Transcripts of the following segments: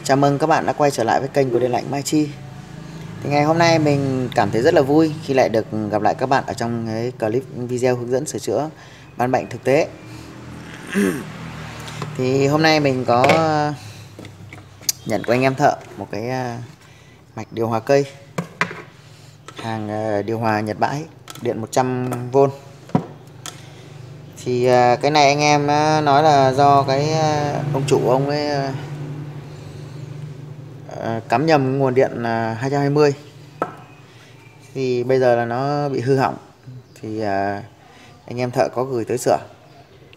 Chào mừng các bạn đã quay trở lại với kênh của Điện lạnh Mai Chi. Thì ngày hôm nay mình cảm thấy rất là vui khi lại được gặp lại các bạn ở trong cái clip video hướng dẫn sửa chữa bán bệnh thực tế. Thì hôm nay mình có nhận của anh em thợ một cái mạch điều hòa cây, hàng điều hòa Nhật bãi, điện 100V. Thì cái này anh em nói là do cái ông chủ ông ấy cắm nhầm nguồn điện 220, thì bây giờ là nó bị hư hỏng, thì anh em thợ có gửi tới sửa,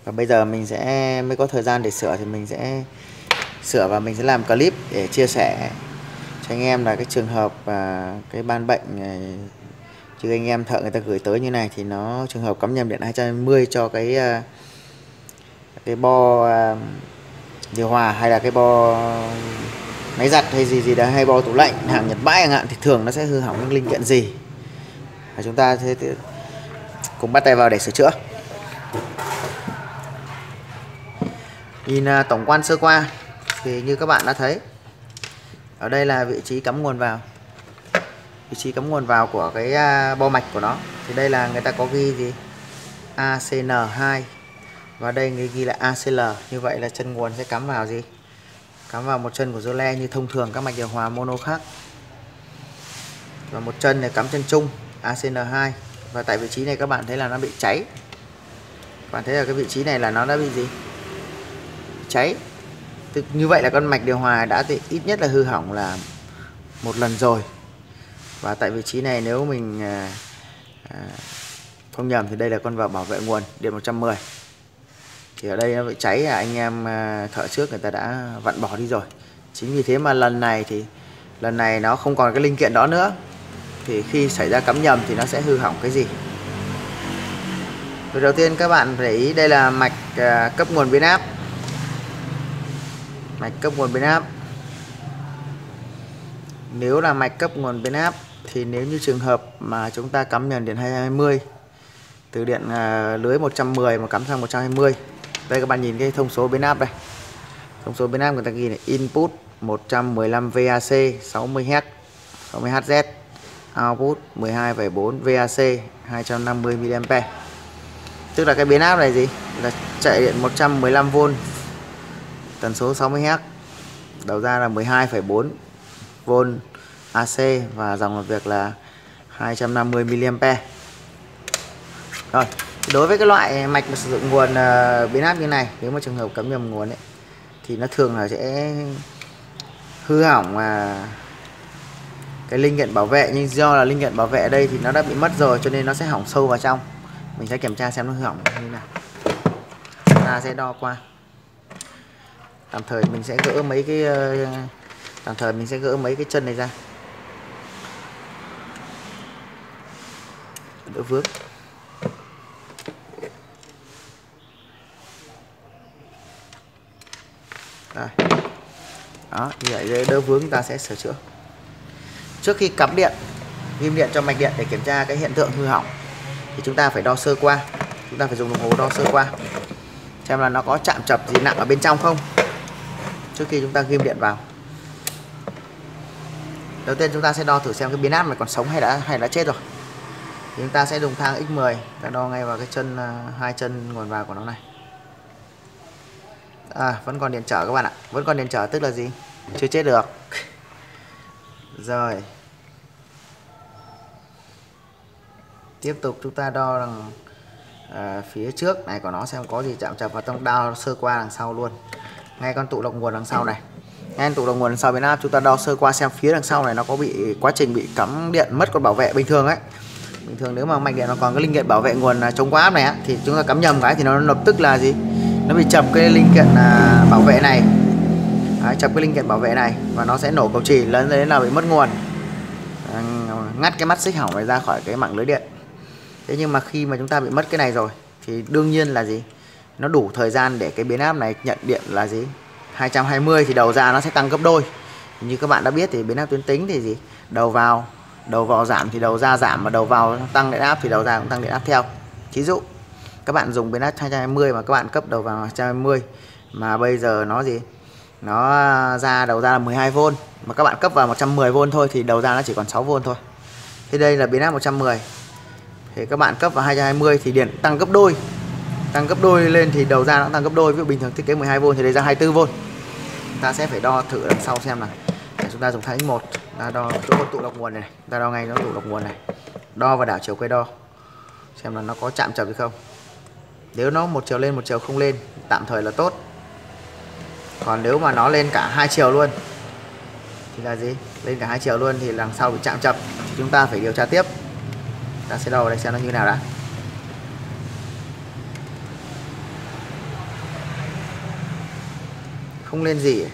và bây giờ mình sẽ mới có thời gian để sửa, thì mình sẽ sửa và mình sẽ làm clip để chia sẻ cho anh em là cái trường hợp cái ban bệnh chứ anh em thợ người ta gửi tới như này thì nó trường hợp cắm nhầm điện 220 cho cái bo điều hòa, hay là cái bo máy giặt hay gì đó, hay bo tủ lạnh hàng Nhật bãi chẳng hạn, thì thường nó sẽ hư hỏng những linh kiện gì, và chúng ta sẽ cùng bắt tay vào để sửa chữa. Nhìn tổng quan sơ qua thì như các bạn đã thấy, ở đây là vị trí cắm nguồn vào, vị trí cắm nguồn vào của cái bo mạch của nó. Thì đây là người ta có ghi gì ACN2, và đây người ghi là ACL. Như vậy là chân nguồn sẽ cắm vào gì, cắm vào một chân của rơ le như thông thường các mạch điều hòa mono khác, và một chân này cắm chân trung ACN2. Và tại vị trí này các bạn thấy là nó bị cháy, các bạn thấy là cái vị trí này là nó đã bị gì, cháy. Như vậy là con mạch điều hòa đã ít nhất là hư hỏng là một lần rồi. Và tại vị trí này nếu mình không nhầm thì đây là con vào bảo vệ nguồn điện 110. Thì ở đây nó bị cháy, anh em thợ trước người ta đã vặn bỏ đi rồi. Chính vì thế mà lần này nó không còn cái linh kiện đó nữa, thì khi xảy ra cắm nhầm thì nó sẽ hư hỏng cái gì. Đầu tiên các bạn phải để ý, đây là mạch cấp nguồn biến áp, mạch cấp nguồn biến áp. Nếu là mạch cấp nguồn biến áp thì nếu như trường hợp mà chúng ta cắm nhầm điện 220 từ điện lưới 110 mà cắm sang 120, đây các bạn nhìn cái thông số biến áp đây, thông số biến áp người ta ghi này: input 115 VAC 60Hz 60Hz, output 12,4 VAC 250 mA. Tức là cái biến áp này gì, là chạy điện 115V, tần số 60Hz, đầu ra là 12,4V AC, và dòng làm việc là 250 mA. Rồi, đối với cái loại mạch mà sử dụng nguồn biến áp như này, nếu mà trường hợp cắm nhầm nguồn ấy, thì nó thường là sẽ hư hỏng cái linh kiện bảo vệ. Nhưng do là linh kiện bảo vệ ở đây thì nó đã bị mất rồi, cho nên nó sẽ hỏng sâu vào trong. Mình sẽ kiểm tra xem nó hư hỏng như thế nào. Ta sẽ đo qua. Tạm thời mình sẽ gỡ mấy cái chân này ra đỡ vướng. Đây. Đó, như vậy đỡ vướng, ta sẽ sửa chữa. Trước khi cắm điện, ghim điện cho mạch điện để kiểm tra cái hiện tượng hư hỏng, thì chúng ta phải đo sơ qua. Chúng ta phải dùng đồng hồ đo sơ qua xem là nó có chạm trập gì nặng ở bên trong không, trước khi chúng ta ghim điện vào. Đầu tiên chúng ta sẽ đo thử xem cái biến áp này còn sống hay đã chết rồi. Thì chúng ta sẽ dùng thang X10, ta đo ngay vào cái chân, hai chân nguồn vào của nó này. Vẫn còn điện trở các bạn ạ, vẫn còn điện trở, tức là gì, chưa chết được. Rồi tiếp tục chúng ta đo đằng phía trước này của nó xem có gì chạm trập, và tông đo sơ qua đằng sau luôn, ngay con tụ động nguồn đằng sau này, ngay tụ động nguồn đằng sau biến áp chúng ta đo sơ qua xem phía đằng sau này nó có bị quá trình bị cắm điện mất con bảo vệ. Bình thường ấy, bình thường nếu mà mạch điện nó còn cái linh kiện bảo vệ nguồn chống quá áp này á, thì chúng ta cắm nhầm cái thì nó lập tức là gì, nó bị chập cái linh kiện bảo vệ này. Đấy, chập cái linh kiện bảo vệ này và nó sẽ nổ cầu chì, lớn đến là bị mất nguồn, ngắt cái mắt xích hỏng này ra khỏi cái mạng lưới điện. Thế nhưng mà khi mà chúng ta bị mất cái này rồi thì đương nhiên là gì, nó đủ thời gian để cái biến áp này nhận điện là gì 220, thì đầu ra nó sẽ tăng gấp đôi. Như các bạn đã biết thì biến áp tuyến tính thì gì, đầu vào giảm thì đầu ra giảm, mà đầu vào tăng điện áp thì đầu ra cũng tăng điện áp theo. Thí dụ các bạn dùng biến áp 220 mà các bạn cấp đầu vào 220, mà bây giờ nó gì, nó đầu ra là 12V, mà các bạn cấp vào 110V thôi thì đầu ra nó chỉ còn 6V thôi. Thế đây là biến áp 110, thì các bạn cấp vào 220 thì điện tăng gấp đôi, lên thì đầu ra nó tăng gấp đôi. Ví dụ bình thường thiết kế 12V thì đây ra 24V. Ta sẽ phải đo thử đằng sau xem là chúng ta dùng thang X1, ta đo chỗ tụ lọc nguồn này, ta đo ngay nó tụ lọc nguồn này, đo và đảo chiều quay đo xem là nó có chạm chập hay không. Nếu nó một chiều lên một chiều không lên tạm thời là tốt, còn nếu mà nó lên cả hai chiều luôn thì là gì, lên cả hai chiều luôn thì đằng sau bị chạm chập thì chúng ta phải điều tra tiếp. Ta sẽ đo vào đây xem nó như nào đã. Không lên gì,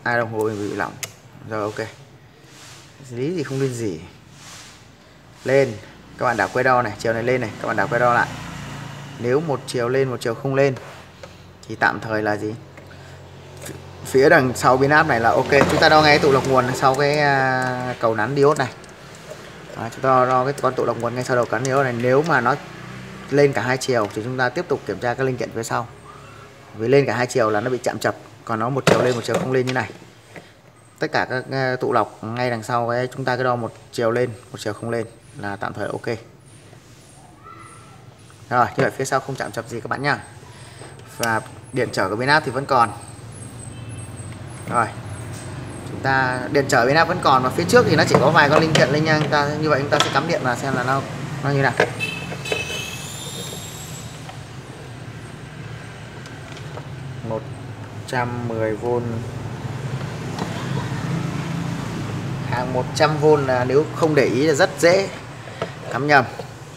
đồng hồ bị lỏng rồi, ok, lý gì không lên gì. Lên, các bạn đảo quay đo này, chiều này lên này, các bạn đảo quay đo lại. Nếu một chiều lên một chiều không lên thì tạm thời là gì, phía đằng sau biến áp này là ok. Chúng ta đo ngay tụ lọc nguồn sau cái cầu nắn diode này. Chúng ta đo cái con tụ lọc nguồn ngay sau đầu cắn diode này. Nếu mà nó lên cả hai chiều thì chúng ta tiếp tục kiểm tra các linh kiện phía sau. Vì lên cả hai chiều là nó bị chạm chập, còn nó một chiều lên một chiều không lên như này. Tất cả các tụ lọc ngay đằng sau ấy, chúng ta cứ đo một chiều lên một chiều không lên là tạm thời ok. Rồi, như vậy phía sau không chạm chập gì các bạn nhá. Và điện trở của biến áp thì vẫn còn. Rồi, chúng ta điện trở biến áp vẫn còn, và phía trước thì nó chỉ có vài con linh kiện lên nha. Như vậy chúng ta sẽ cắm điện vào xem là nó như nào. Một 110V, hàng 100V là nếu không để ý là rất dễ cắm nhầm.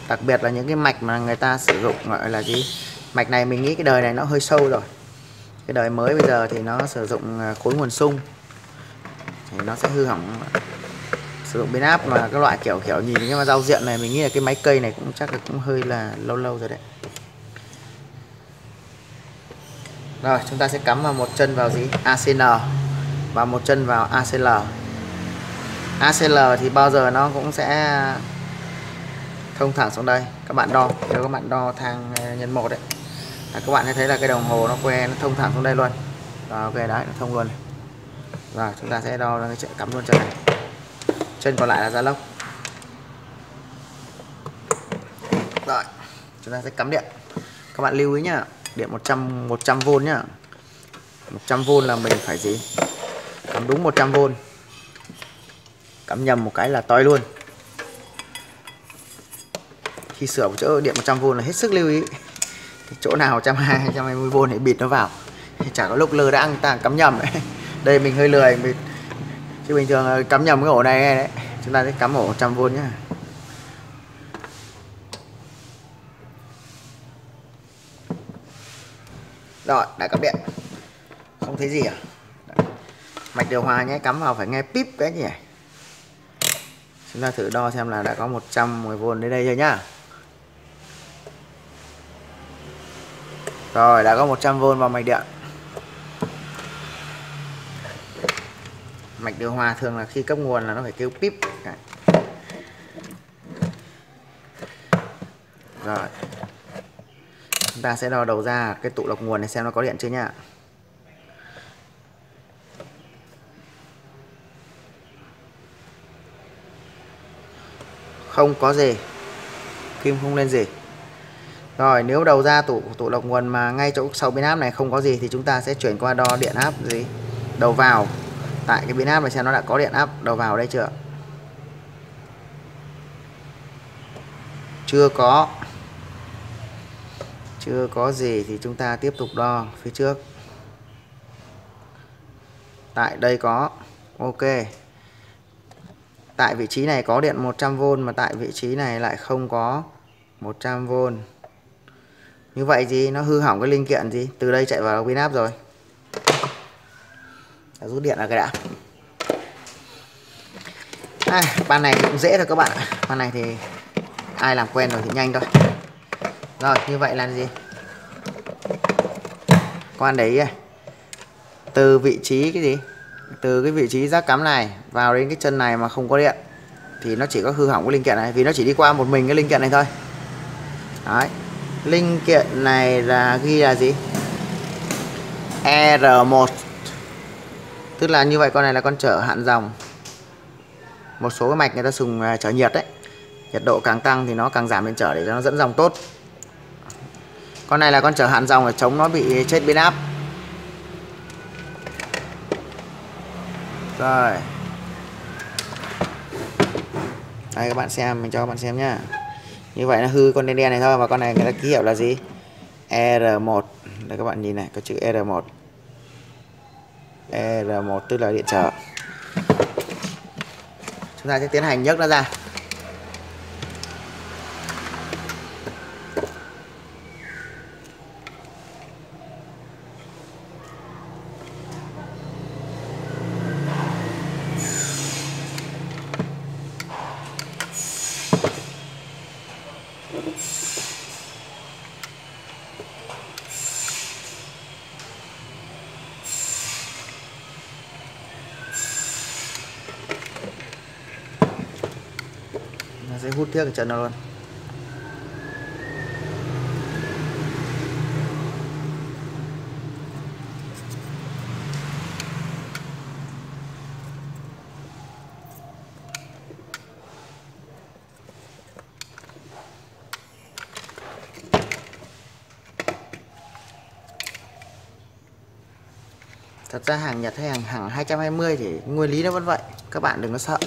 Đặc biệt là những cái mạch mà người ta sử dụng gọi là gì, mạch này mình nghĩ cái đời này nó hơi sâu rồi. Cái đời mới bây giờ thì nó sử dụng khối nguồn xung thì nó sẽ hư hỏng. Sử dụng biến áp mà các loại kiểu nhìn nhưng mà giao diện này mình nghĩ là cái máy cây này cũng chắc là cũng hơi là lâu rồi đấy. Rồi chúng ta sẽ cắm vào một chân vào gì, ACN, và một chân vào ACL. ACL thì bao giờ nó cũng sẽ thông thẳng xuống đây. Các bạn đo, nếu các bạn đo thang nhân 1 đấy, các bạn sẽ thấy là cái đồng hồ nó que nó thông thẳng xuống đây luôn. Rồi, ok đấy, nó thông luôn. Rồi chúng ta sẽ đo cái cắm luôn chân này. Chân còn lại là gia lốc. Rồi chúng ta sẽ cắm điện. Các bạn lưu ý nhá, điện 100V nhá. 100V là mình phải gì, cắm đúng 100V. Cắm nhầm một cái là toi luôn. Khi sửa một chỗ điện 100V là hết sức lưu ý. Chỗ nào 120, 120V thì bịt nó vào. Chả có lúc lơ đãng ta cắm nhầm đấy. Đây mình hơi lười bịt. Chứ bình thường cắm nhầm cái ổ này đấy. Chúng ta sẽ cắm ổ 100V nhá. Rồi, đã cắm điện. Không thấy gì à? Mạch điều hòa nhé, cắm vào phải nghe píp cái nhỉ. Chúng ta thử đo xem là đã có 110V đến đây chưa nhá. Rồi, đã có 100V vào mạch điện. Mạch điều hòa thường là khi cấp nguồn là nó phải kêu píp. Rồi, chúng ta sẽ đo đầu ra cái tụ lọc nguồn này xem nó có điện chưa nhá. Không có gì, kim không lên gì. Rồi nếu đầu ra tụ lọc nguồn mà ngay chỗ sau biến áp này không có gì thì chúng ta sẽ chuyển qua đo điện áp gì, đầu vào. Tại cái biến áp này xem nó đã có điện áp đầu vào đây chưa. Chưa có gì thì chúng ta tiếp tục đo phía trước. Tại đây có, ok. Tại vị trí này có điện 100V mà tại vị trí này lại không có 100V. Như vậy gì, nó hư hỏng cái linh kiện gì từ đây chạy vào biến áp rồi. Rút điện là cái đã. Ban này cũng dễ thôi các bạn ạ. Ban này thì ai làm quen rồi thì nhanh thôi. Rồi như vậy là gì, quan đấy từ vị trí cái gì, từ cái vị trí rác cắm này vào đến cái chân này mà không có điện thì nó chỉ có hư hỏng cái linh kiện này, vì nó chỉ đi qua một mình cái linh kiện này thôi. Đấy, linh kiện này là ghi là gì, R1. Tức là như vậy, con này là con chở hạn dòng. Một số cái mạch người ta dùng chở nhiệt đấy, nhiệt độ càng tăng thì nó càng giảm lên chở để cho nó dẫn dòng tốt. Con này là con chở hạn dòng để chống nó bị chết biến áp. Rồi. Đây các bạn xem, mình cho các bạn xem nhá. Như vậy nó hư con đen đen này thôi, và con này người ta ký hiệu là gì? R1. Đây các bạn nhìn này, có chữ R1. R1 tức là điện trở. Chúng ta sẽ tiến hành nhấc nó ra. Nó sẽ hút tiếp cái chân nó luôn. Thật ra hàng Nhật hay hàng 220 thì nguyên lý nó vẫn vậy, các bạn đừng có sợ.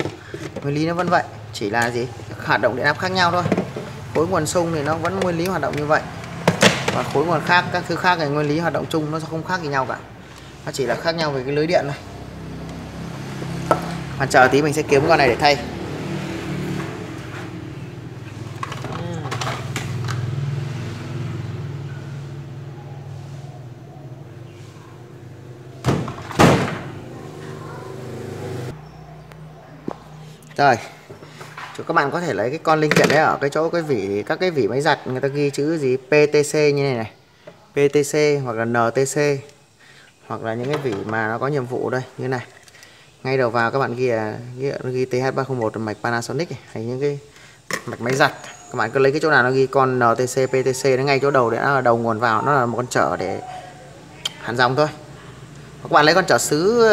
Nguyên lý nó vẫn vậy, chỉ là gì? Hoạt động điện áp khác nhau thôi. Khối nguồn sung thì nó vẫn nguyên lý hoạt động như vậy. Và khối nguồn khác, các thứ khác thì nguyên lý hoạt động chung nó không khác gì nhau cả. Nó chỉ là khác nhau về cái lưới điện thôi. Mà chờ tí mình sẽ kiếm con này để thay. Rồi, các bạn có thể lấy cái con linh kiện đấy ở cái chỗ cái vỉ, các cái vỉ máy giặt người ta ghi chữ gì PTC như này này, PTC hoặc là NTC, hoặc là những cái vỉ mà nó có nhiệm vụ đây như này. Ngay đầu vào các bạn ghi TH301 là mạch Panasonic này, hay những cái mạch máy giặt, các bạn cứ lấy cái chỗ nào nó ghi con NTC, PTC nó ngay chỗ đầu, để nó là đầu nguồn vào, nó là một con chở để hạn dòng thôi. Các bạn lấy con chở sứ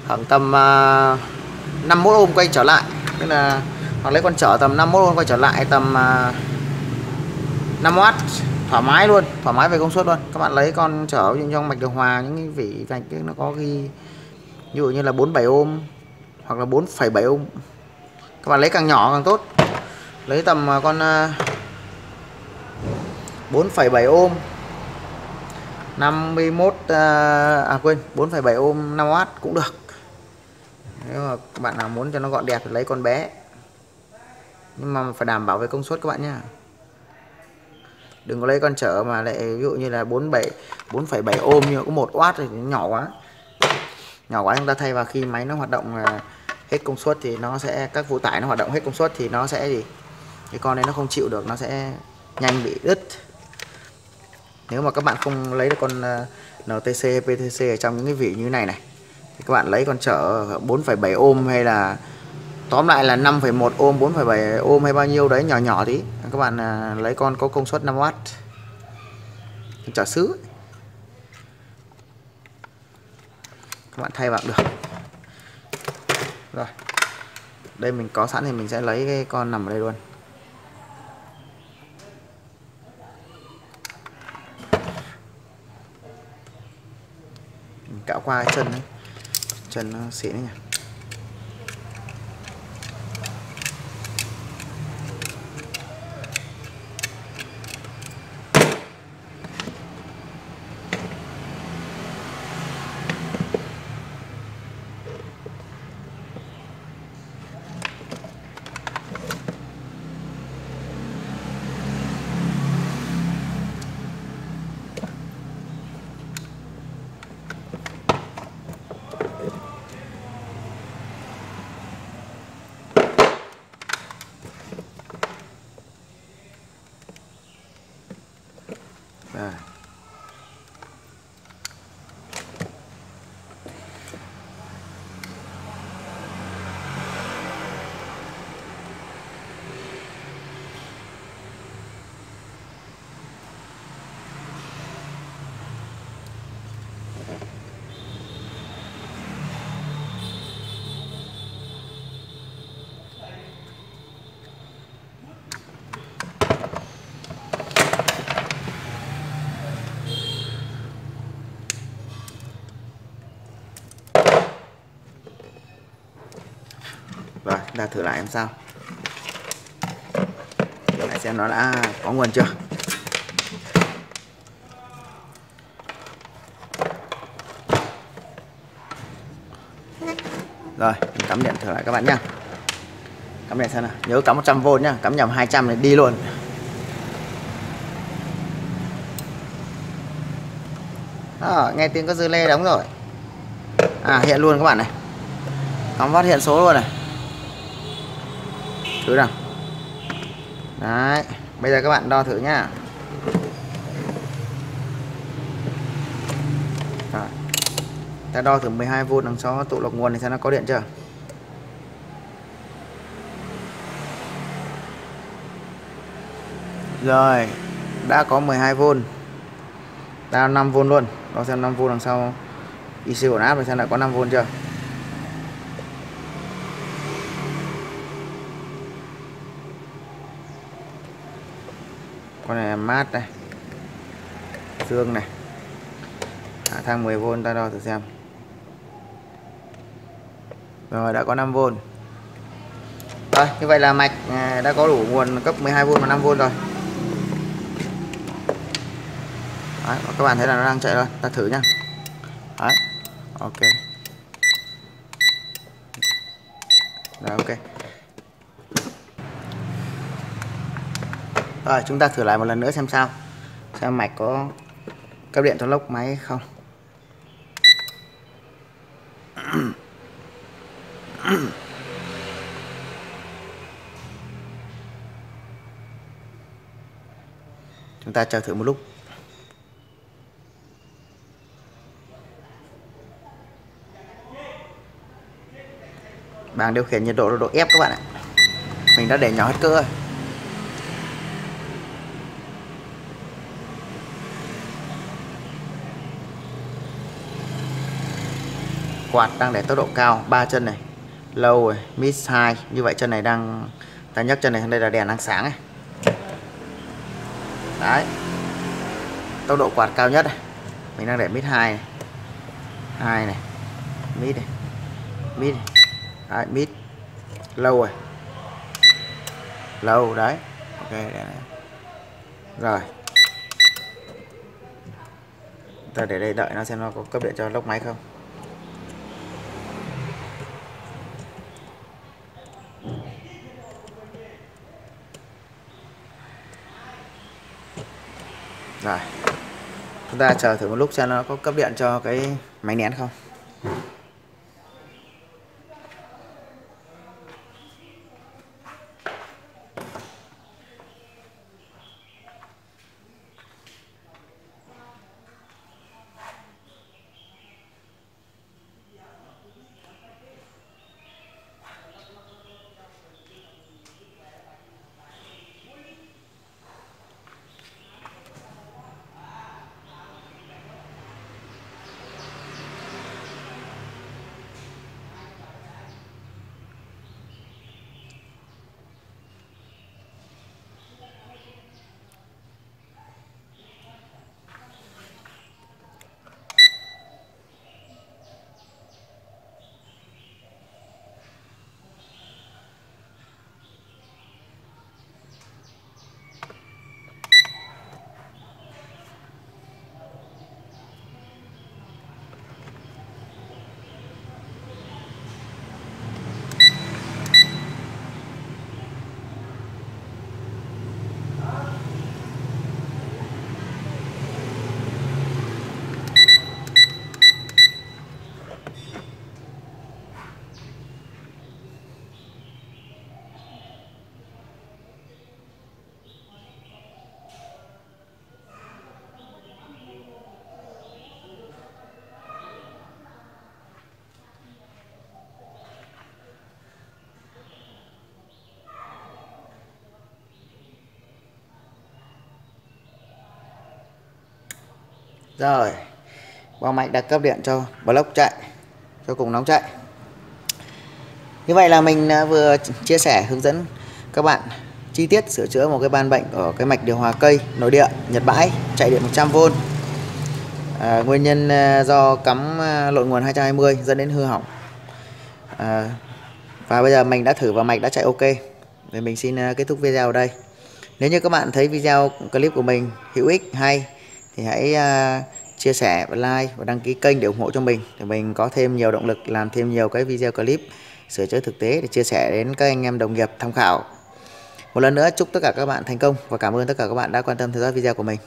khoảng tầm 51 ohm quay trở lại, tức là hoặc lấy con chở tầm 51 ohm quay trở lại tầm 5W thoải mái luôn, thoải mái về công suất luôn. Các bạn lấy con chở trong mạch điều hòa, những cái vỉ vạch nó có ghi ví dụ như là 47 ohm hoặc là 4,7 ohm. Các bạn lấy càng nhỏ càng tốt. Lấy tầm con 4,7 ohm 51 quên 4,7 ohm 5W cũng được. Nếu mà các bạn nào muốn cho nó gọn đẹp thì lấy con bé, nhưng mà phải đảm bảo về công suất các bạn nhé. Đừng có lấy con chở mà lại ví dụ như là 4,7 ohm nhưng có 1W thì nhỏ quá. Nhỏ quá chúng ta thay vào khi máy nó hoạt động hết công suất thì nó sẽ, các phụ tải nó hoạt động hết công suất thì nó sẽ gì? Cái con này nó không chịu được, nó sẽ nhanh bị đứt. Nếu mà các bạn không lấy được con NTC, PTC ở trong những cái vỉ như này này thì các bạn lấy con chở 4,7 ohm hay là tóm lại là 5,1 ohm, 4,7 ohm hay bao nhiêu đấy nhỏ nhỏ tí. Các bạn lấy con có công suất 5W chở sứ, các bạn thay vào được. Rồi, đây mình có sẵn thì mình sẽ lấy cái con nằm ở đây luôn. Mình cạo qua cái chân đấy, chân nó xịn đấy nhỉ. Rồi chúng ta thử lại làm sao, thử lại xem nó đã có nguồn chưa. Rồi mình cắm điện thử lại các bạn nhá. Cắm điện xem nào, nhớ cắm 100V nhá, cắm nhầm 200 này đi luôn. Đó, nghe tiếng có dư lê đóng rồi. Hiện luôn các bạn này, cắm phát hiện số luôn này. Thử nào. Đấy, bây giờ các bạn đo thử nhá. Rồi. Ta đo thử 12V đằng sau tụ lọc nguồn thì xem nó có điện chưa. Rồi, đã có 12V. Ta 5V luôn. Đo xem 5V đằng sau IC ổn áp rồi xem lại có 5V chưa. Con này mát này, dương này, hạ thang 10V ta đo thử xem. Rồi đã có 5V. Rồi như vậy là mạch đã có đủ nguồn cấp 12V và 5V rồi. Đấy, các bạn thấy là nó đang chạy rồi, ta thử nhá. Đấy, ok. Rồi ok. Rồi chúng ta thử lại một lần nữa xem sao, xem mạch có cấp điện cho lốc máy hay không. Chúng ta chờ thử một lúc. Bảng điều khiển nhiệt độ là độ ép các bạn ạ. Mình đã để nhỏ hết cỡ rồi. Quạt đang để tốc độ cao, 3 chân này, low rồi, mid high. Như vậy chân này đang, ta nhấc chân này đây là đèn đang sáng này. Đấy, tốc độ quạt cao nhất này. Mình đang để mid high này, high này, mid này, mid này. Đấy, mid, low rồi, low đấy, ok đây này. Rồi ta để đây đợi nó xem nó có cấp điện cho lốc máy không. Rồi chúng ta chờ thử một lúc xem nó có cấp điện cho cái máy nén không. Rồi, bao mạch đã cấp điện cho block chạy, cho cùng nóng chạy. Như vậy là mình vừa chia sẻ hướng dẫn các bạn chi tiết sửa chữa một cái ban bệnh ở cái mạch điều hòa cây nội địa Nhật Bãi chạy điện 100V. Nguyên nhân do cắm lội nguồn 220 dẫn đến hư hỏng. Và bây giờ mình đã thử và mạch đã chạy ok. Thì mình xin kết thúc video ở đây. Nếu như các bạn thấy video clip của mình hữu ích hay thì hãy chia sẻ và like và đăng ký kênh để ủng hộ cho mình, để mình có thêm nhiều động lực làm thêm nhiều cái video clip sửa chữa thực tế để chia sẻ đến các anh em đồng nghiệp tham khảo. Một lần nữa chúc tất cả các bạn thành công và cảm ơn tất cả các bạn đã quan tâm theo dõi video của mình.